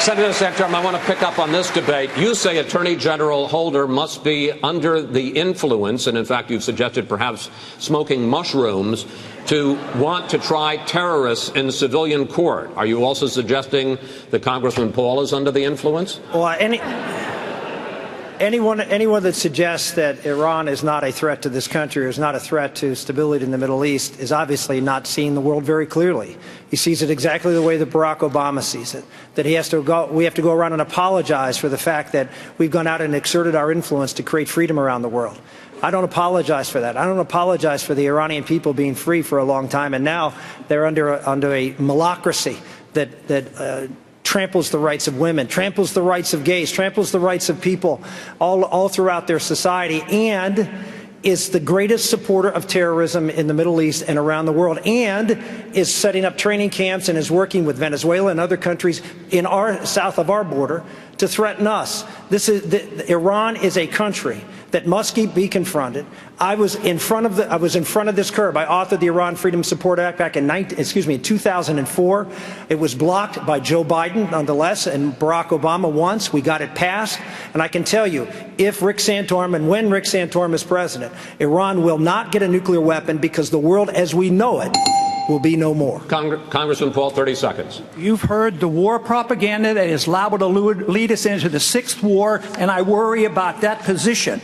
Senator Santorum, I want to pick up on this debate. You say Attorney General Holder must be under the influence, and in fact you've suggested perhaps smoking mushrooms, to want to try terrorists in civilian court. Are you also suggesting that Congressman Paul is under the influence? Well, anyone that suggests that Iran is not a threat to this country or is not a threat to stability in the Middle East is obviously not seeing the world very clearly. He sees it exactly the way that Barack Obama sees it, that we have to go around and apologize for the fact that we've gone out and exerted our influence to create freedom around the world. I don't apologize for that. I don't apologize for the Iranian people being free for a long time, and now they're under a malocracy that tramples the rights of women, tramples the rights of gays, tramples the rights of people all throughout their society, and is the greatest supporter of terrorism in the Middle East and around the world, and is setting up training camps and is working with Venezuela and other countries in south of our border to threaten us. Iran is a country that must be confronted. I was in front of this curb. I authored the Iran Freedom Support Act back in 2004. It was blocked by Joe Biden, nonetheless, and Barack Obama once. We got it passed. And I can tell you, if Rick Santorum and when Rick Santorum is president, Iran will not get a nuclear weapon, because the world as we know it will be no more. Congressman Paul, 30 seconds. You've heard the war propaganda that is liable to lead us into the sixth war, and I worry about that position.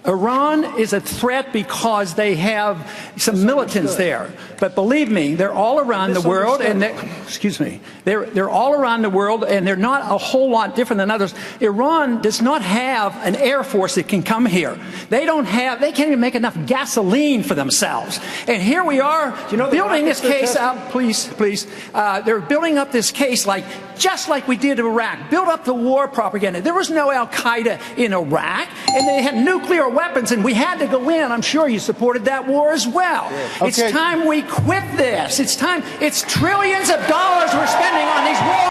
Iran is a threat because they have some militants there. But believe me, they're all around the world, and they're all around the world, and they're not a whole lot different than others. Iran does not have an air force that can come here. They can't even make enough gasoline for themselves. And here we are, building this case out. Please. They're building up this case just like we did in Iraq. Build up the war propaganda. There was no Al-Qaeda in Iraq, and they had nuclear weapons, and we had to go in. I'm sure you supported that war as well. Yeah. Okay. It's time we quit this. It's time. It's trillions of dollars we're spending on these wars.